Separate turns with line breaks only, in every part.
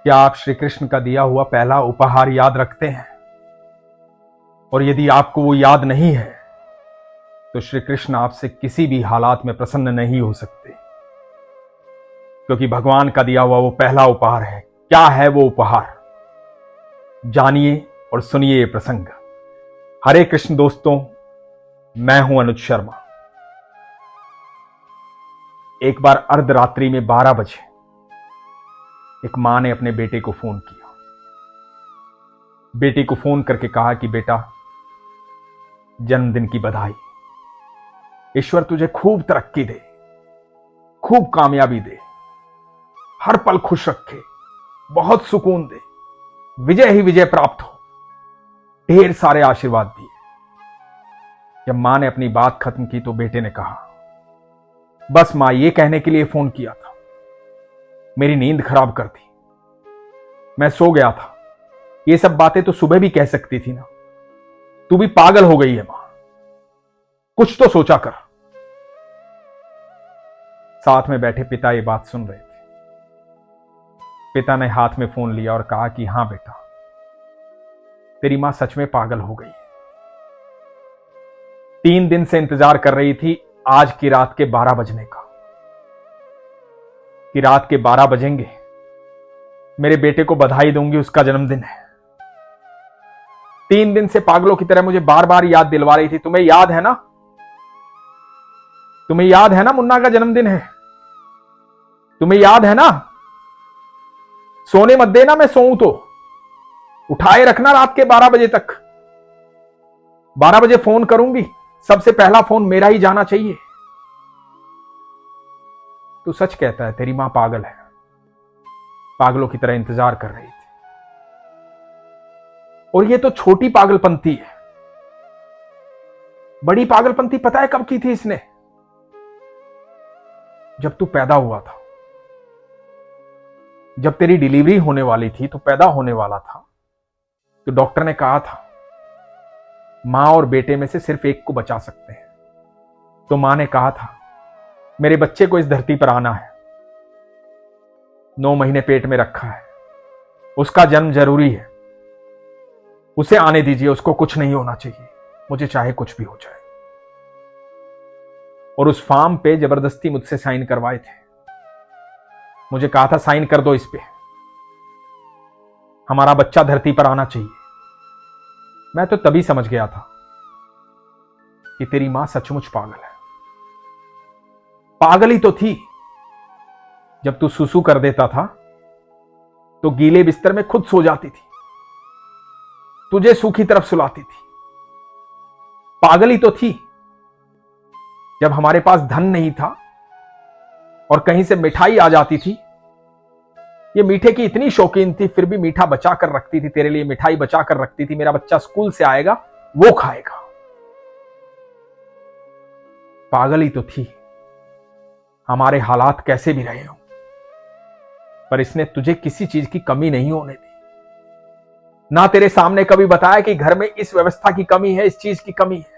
क्या आप श्री कृष्ण का दिया हुआ पहला उपहार याद रखते हैं? और यदि आपको वो याद नहीं है तो श्री कृष्ण आपसे किसी भी हालात में प्रसन्न नहीं हो सकते, क्योंकि भगवान का दिया हुआ वो पहला उपहार है। क्या है वो उपहार? जानिए और सुनिए ये प्रसंग। हरे कृष्ण दोस्तों, मैं हूं अनुज शर्मा। एक बार अर्धरात्रि में 12 बजे एक मां ने अपने बेटे को फोन किया। बेटे को फोन करके कहा कि बेटा, जन्मदिन की बधाई। ईश्वर तुझे खूब तरक्की दे, खूब कामयाबी दे, हर पल खुश रखे, बहुत सुकून दे, विजय ही विजय प्राप्त हो। ढेर सारे आशीर्वाद दिए। जब मां ने अपनी बात खत्म की तो बेटे ने कहा, बस मां, ये कहने के लिए फोन किया था, मेरी नींद खराब कर दी, मैं सो गया था। ये सब बातें तो सुबह भी कह सकती थी ना। तू भी पागल हो गई है मां, कुछ तो सोचा कर। साथ में बैठे पिता ये बात सुन रहे थे। पिता ने हाथ में फोन लिया और कहा कि हां बेटा, तेरी मां सच में पागल हो गई है। 3 दिन से इंतजार कर रही थी आज की रात के 12 बजने का, कि रात के 12 बजेंगे, मेरे बेटे को बधाई दूंगी, उसका जन्मदिन है। 3 दिन से पागलों की तरह मुझे बार बार याद दिलवा रही थी। तुम्हें याद है ना? तुम्हें याद है ना मुन्ना का जन्मदिन है? तुम्हें याद है ना? सोने मत देना, मैं सोऊं तो उठाए रखना रात के 12 बजे तक। 12 बजे फोन करूंगी, सबसे पहला फोन मेरा ही जाना चाहिए। तू सच कहता है, तेरी मां पागल है। पागलों की तरह इंतजार कर रही थी। और ये तो छोटी पागलपंती है। बड़ी पागलपंती पता है कब की थी इसने? जब तू पैदा हुआ था, जब तेरी डिलीवरी होने वाली थी, तो पैदा होने वाला था, तो डॉक्टर ने कहा था मां और बेटे में से सिर्फ एक को बचा सकते हैं। तो मां ने कहा था मेरे बच्चे को इस धरती पर आना है, 9 महीने पेट में रखा है, उसका जन्म जरूरी है, उसे आने दीजिए, उसको कुछ नहीं होना चाहिए, मुझे चाहे कुछ भी हो जाए। और उस फॉर्म पे जबरदस्ती मुझसे साइन करवाए थे। मुझे कहा था साइन कर दो इस पे, हमारा बच्चा धरती पर आना चाहिए। मैं तो तभी समझ गया था कि तेरी मां सचमुच पागल है। पागल ही तो थी। जब तू सुसु कर देता था तो गीले बिस्तर में खुद सो जाती थी, तुझे सूखी तरफ सुलाती थी। पागल ही तो थी जब हमारे पास धन नहीं था और कहीं से मिठाई आ जाती थी। ये मीठे की इतनी शौकीन थी, फिर भी मीठा बचा कर रखती थी, तेरे लिए मिठाई बचा कर रखती थी। मेरा बच्चा स्कूल से आएगा, वो खाएगा। पागल ही तो थी। हमारे हालात कैसे भी रहे हो, पर इसने तुझे किसी चीज की कमी नहीं होने दी। ना तेरे सामने कभी बताया कि घर में इस व्यवस्था की कमी है, इस चीज की कमी है।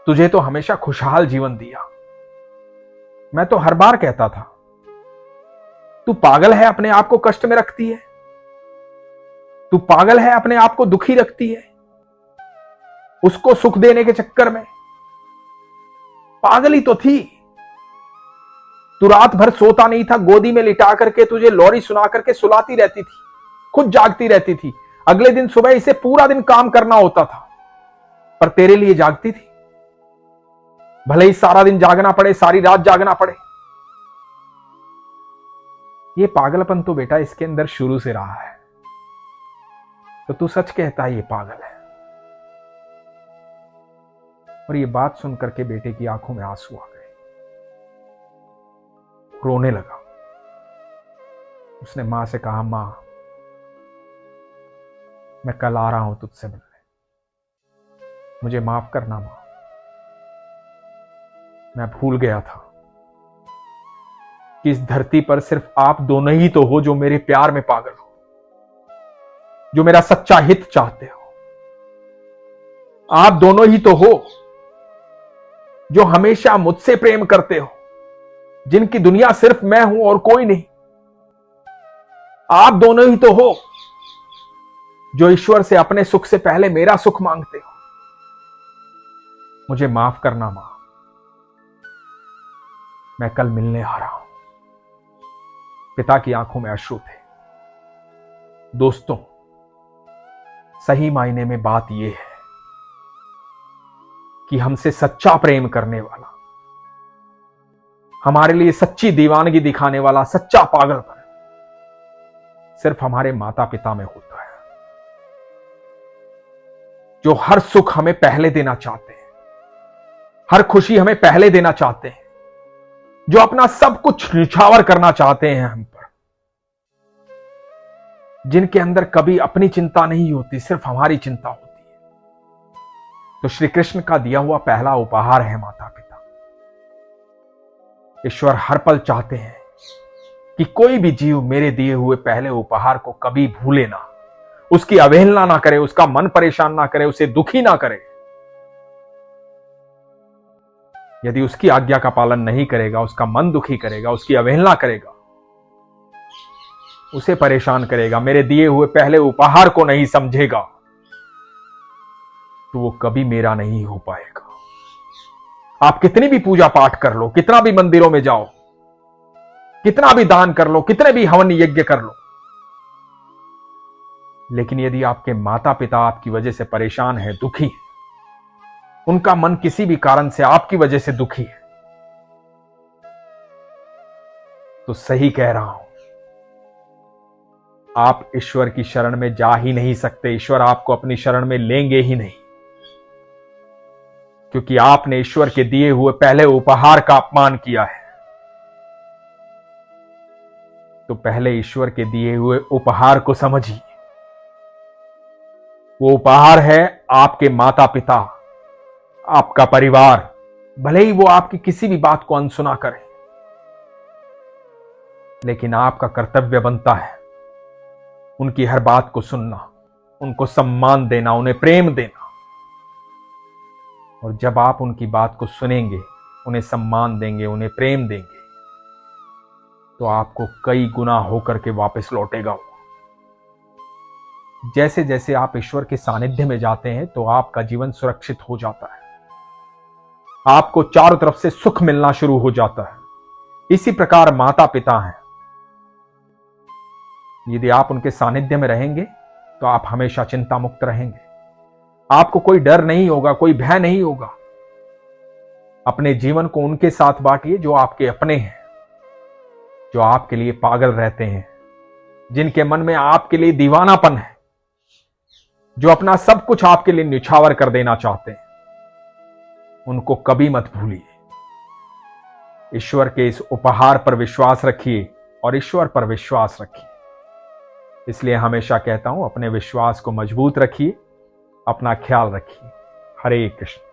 तुझे तो हमेशा खुशहाल जीवन दिया। मैं तो हर बार कहता था तू पागल है, अपने आप को कष्ट में रखती है। तू पागल है, अपने आप को दुखी रखती है, उसको सुख देने के चक्कर में। पागल ही तो थी। तू रात भर सोता नहीं था, गोदी में लिटा करके तुझे लोरी सुना करके सुलाती रहती थी, खुद जागती रहती थी। अगले दिन सुबह इसे पूरा दिन काम करना होता था, पर तेरे लिए जागती थी। भले ही सारा दिन जागना पड़े, सारी रात जागना पड़े। ये पागलपन तो बेटा इसके अंदर शुरू से रहा है। तो तू सच कहता है ये पागल है। और ये बात सुनकर के बेटे की आंखों में आंसू आ गए, रोने लगा। उसने मां से कहा, मां, मैं कल आ रहा हूं तुझसे मिलने, मुझे माफ करना मां, मैं भूल गया था कि इस धरती पर सिर्फ आप दोनों ही तो हो जो मेरे प्यार में पागल हो, जो मेरा सच्चा हित चाहते हो। आप दोनों ही तो हो जो हमेशा मुझसे प्रेम करते हो, जिनकी दुनिया सिर्फ मैं हूं और कोई नहीं। आप दोनों ही तो हो जो ईश्वर से अपने सुख से पहले मेरा सुख मांगते हो। मुझे माफ करना मां, मैं कल मिलने आ रहा हूं। पिता की आंखों में अश्रु थे। दोस्तों, सही मायने में बात यह है कि हमसे सच्चा प्रेम करने वाला, हमारे लिए सच्ची दीवानगी दिखाने वाला, सच्चा पागलपन सिर्फ हमारे माता पिता में होता है, जो हर सुख हमें पहले देना चाहते हैं, हर खुशी हमें पहले देना चाहते हैं, जो अपना सब कुछ न्यौछावर करना चाहते हैं हम पर, जिनके अंदर कभी अपनी चिंता नहीं होती, सिर्फ हमारी चिंता होती है। तो श्री कृष्ण का दिया हुआ पहला उपहार है माता पिता। ईश्वर हर पल चाहते हैं कि कोई भी जीव मेरे दिए हुए पहले उपहार को कभी भूले ना, उसकी अवहेलना ना करे, उसका मन परेशान ना करे, उसे दुखी ना करे। यदि उसकी आज्ञा का पालन नहीं करेगा, उसका मन दुखी करेगा, उसकी अवहेलना करेगा, उसे परेशान करेगा, मेरे दिए हुए पहले उपहार को नहीं समझेगा, तो वो कभी मेरा नहीं हो पाएगा। आप कितनी भी पूजा पाठ कर लो, कितना भी मंदिरों में जाओ, कितना भी दान कर लो, कितने भी हवन यज्ञ कर लो, लेकिन यदि आपके माता पिता आपकी वजह से परेशान है, दुखी है, उनका मन किसी भी कारण से आपकी वजह से दुखी है, तो सही कह रहा हूं, आप ईश्वर की शरण में जा ही नहीं सकते। ईश्वर आपको अपनी शरण में लेंगे ही नहीं, क्योंकि आपने ईश्वर के दिए हुए पहले उपहार का अपमान किया है। तो पहले ईश्वर के दिए हुए उपहार को समझिए। वो उपहार है आपके माता पिता, आपका परिवार। भले ही वो आपकी किसी भी बात को अनसुना करे, लेकिन आपका कर्तव्य बनता है उनकी हर बात को सुनना, उनको सम्मान देना, उन्हें प्रेम देना। और जब आप उनकी बात को सुनेंगे, उन्हें सम्मान देंगे, उन्हें प्रेम देंगे, तो आपको कई गुना होकर के वापस लौटेगा वो। जैसे जैसे आप ईश्वर के सानिध्य में जाते हैं, तो आपका जीवन सुरक्षित हो जाता है, आपको चारों तरफ से सुख मिलना शुरू हो जाता है। इसी प्रकार माता पिता हैं, यदि आप उनके सानिध्य में रहेंगे तो आप हमेशा चिंता मुक्त रहेंगे। आपको कोई डर नहीं होगा, कोई भय नहीं होगा। अपने जीवन को उनके साथ बांटिए जो आपके अपने हैं, जो आपके लिए पागल रहते हैं, जिनके मन में आपके लिए दीवानापन है, जो अपना सब कुछ आपके लिए न्यौछावर कर देना चाहते हैं। उनको कभी मत भूलिए। ईश्वर के इस उपहार पर विश्वास रखिए और ईश्वर पर विश्वास रखिए। इसलिए हमेशा कहता हूं, अपने विश्वास को मजबूत रखिए, अपना ख्याल रखिए। हरे कृष्ण।